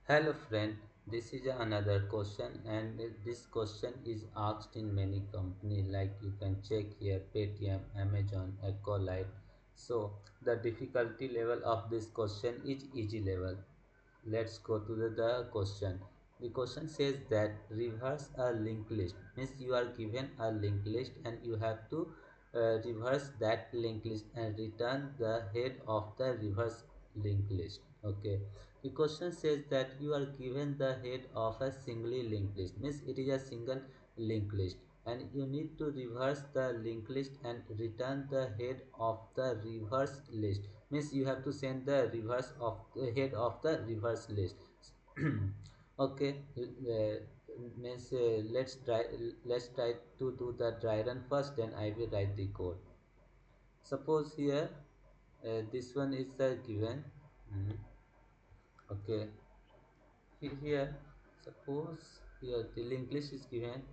Hello friend, this is another question and this question is asked in many companies like you can check here Paytm, Amazon, Ecolite. So the difficulty level of this question is easy level. Let's go to the question. The question says that reverse a linked list means you are given a linked list and you have to reverse that linked list and return the head of the reverse linked list. Okay, the question says that you are given the head of a singly linked list means it is a single linked list and you need to reverse the linked list and return the head of the reverse list means you have to send the reverse of the head of the reverse list. Okay, means let's try to do the dry run first, then I will write the code. Suppose here this one is the given. Hmm, okay, here suppose here the linked list is given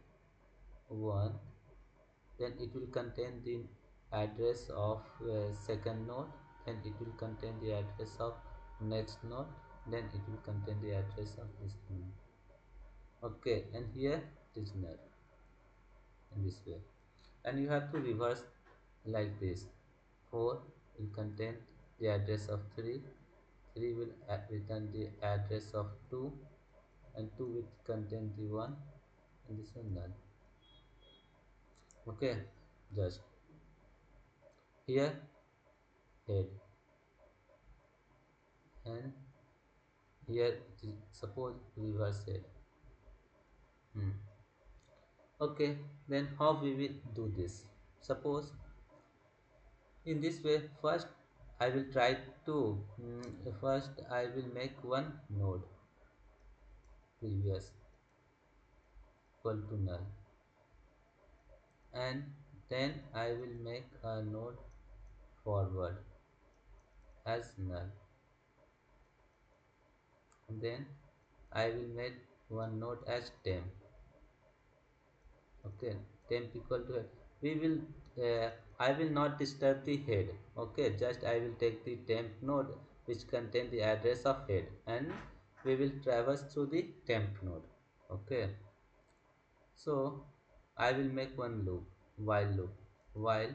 1, then it will contain the address of second node, then it will contain the address of next node, then it will contain the address of this node. Okay, and here it is null in this way, and you have to reverse like this. 4 will contain the address of 3, 3 will return the address of 2, and 2 will contain the 1, and this one null. Okay, just here head, and here it is suppose reverse head. Okay, then how we will do this? Suppose in this way, first I will try to first I will make one node previous equal to null, and then I will make a node forward as null, then I will make one node as temp. Okay, temp equal to head. We will I will not disturb the head. Okay, just I will take the temp node which contain the address of head, and we will traverse through the temp node. Okay, so I will make one loop while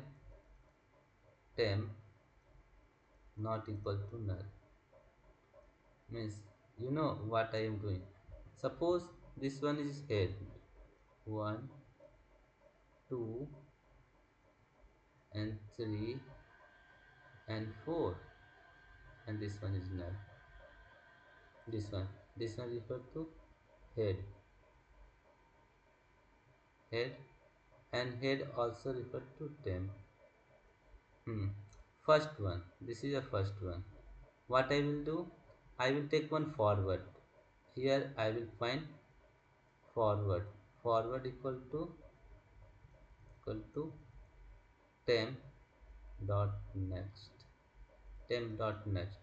temp not equal to null means you know what I am doing. Suppose this one is head 1, 2 and 3 and 4, and this one is null. This one refer to head, head, and head also refer to temp. First one, this is the first one. What I will do, I will take one forward. Here I will find forward equal to temp dot next.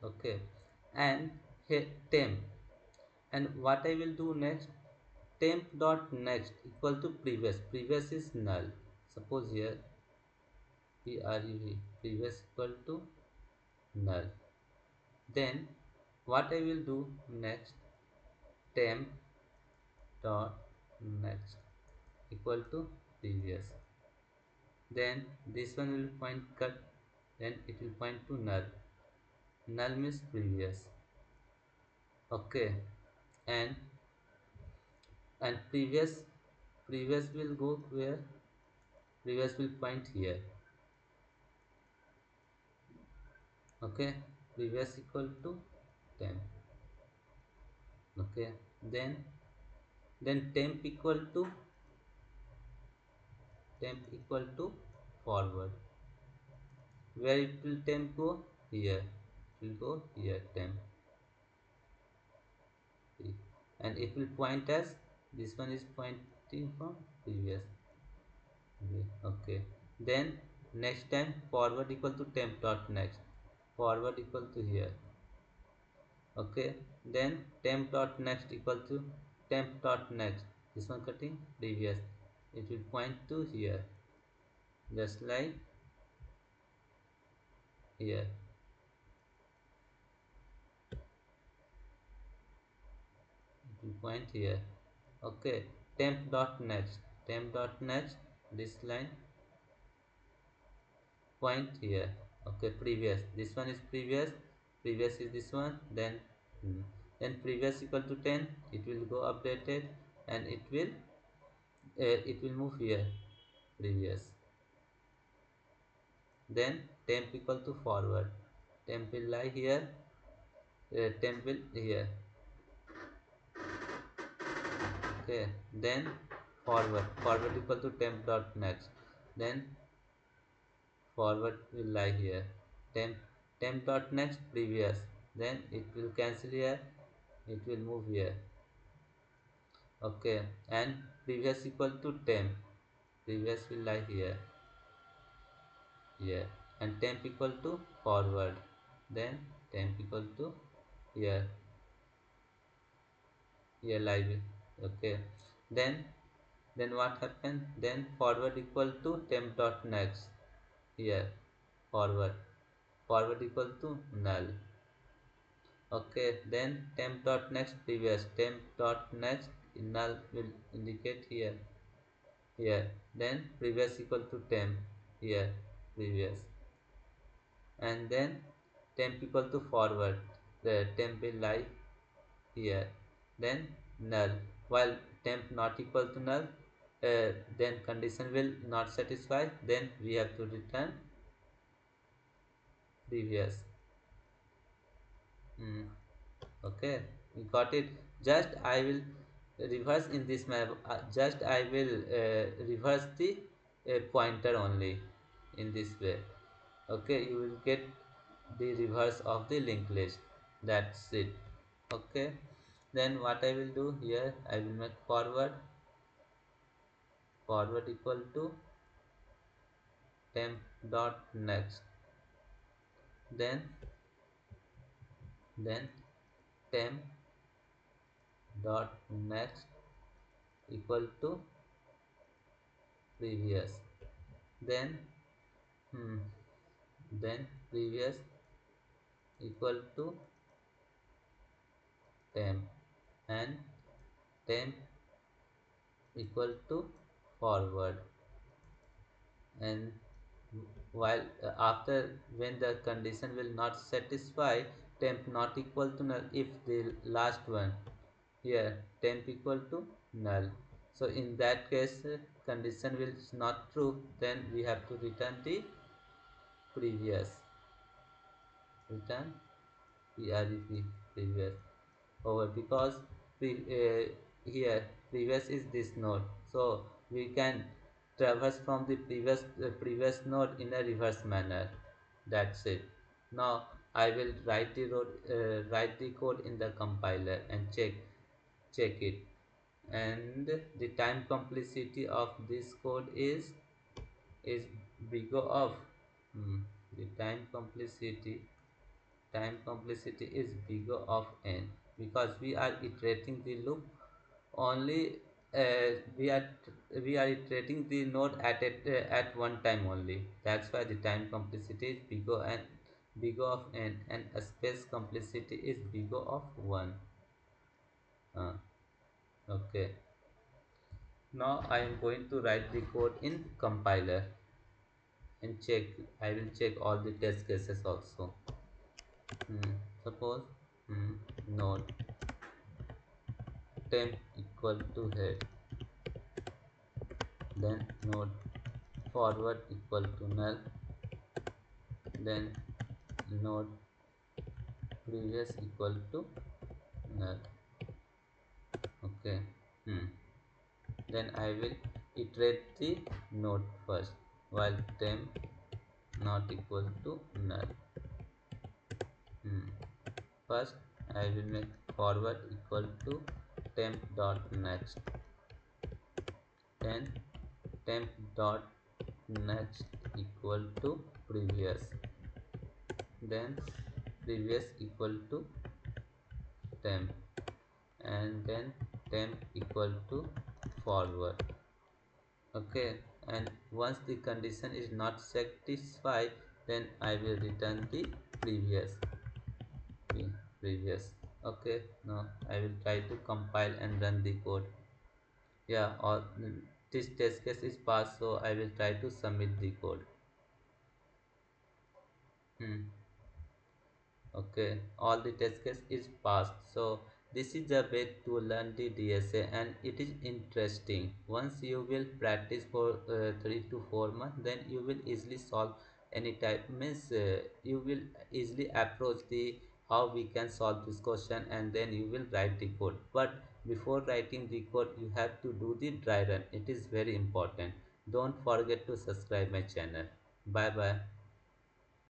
Okay, and here temp, and what I will do next, temp dot next equal to previous is null. Suppose here previous equal to null, then what I will do next, temp dot next equal to previous, then this one will point cut, then it will point to null. Null means previous. Okay, and previous will go where, previous will point here. Okay, previous equal to 10. Okay, then temp equal to forward. Where it will temp go, here it will go here temp, and it will point as this one is pointing from previous. Okay, then next time forward equal to temp dot next, forward equal to here. Okay, then temp dot next equal to temp dot next, this one cutting previous, it will point to here, just like here. point here. Okay, temp dot next, temp dot next, this line point here. Okay, previous, this one is previous, previous is this one, then then previous equal to 10, it will go updated, and it will move here, previous. Then temp equal to forward, temp will lie here, temp will here. Okay, then forward, forward equal to temp dot next, then forward will lie here, temp, temp dot next previous, then it will cancel here, it will move here. Okay, and previous equal to temp, previous will lie here, here, and temp equal to forward, then temp equal to here, here live. Okay, then what happened, then forward equal to temp dot next, here, forward, forward equal to null. Okay, then temp dot next previous, temp dot next null will indicate here, here, then previous equal to temp, here, previous, and then temp equal to forward, the temp will lie here, then null. While temp not equal to null, then condition will not satisfy, then we have to return previous. Okay, you got it. Just I will reverse in this map, just I will reverse the pointer only in this way. Okay, you will get the reverse of the linked list, that's it. Okay, then what I will do here, I will make forward, forward equal to temp dot next, then temp dot next equal to previous, then hmm, then previous equal to temp, and temp equal to forward, and while after, when the condition will not satisfy, temp not equal to null, if the last one here, temp equal to null, so in that case condition will not true, then we have to return the previous, return prep, previous, over, because here previous is this node, so we can traverse from the previous node in a reverse manner, that's it. Now I will write the code in the compiler and check it, and the time complexity of this code is bigger of the time complexity is bigger of n, because we are iterating the loop only, uh, we are we are iterating the node at one time only, that's why the time complexity is bigger of n, and a space complexity is bigger of 1. Okay, now I am going to write the code in compiler and check, I will check all the test cases also. Suppose node temp equal to head, then node forward equal to null, then node previous equal to null. Okay, then I will iterate the node first, while temp not equal to null. First I will make forward equal to temp dot next, then temp dot next equal to previous, then previous equal to temp, and then temp equal to forward. Okay, and once the condition is not satisfied, then I will return the previous, previous. Okay, no, I will try to compile and run the code. Yeah, or this test case is passed, so I will try to submit the code. Hmm. Okay, all the test case is passed. So this is the way to learn the DSA, and it is interesting. Once you will practice for 3 to 4 months, then you will easily solve any type. Means you will easily approach the how we can solve this question, and then you will write the code. But before writing the code, you have to do the dry run. It is very important. Don't forget to subscribe my channel. Bye bye.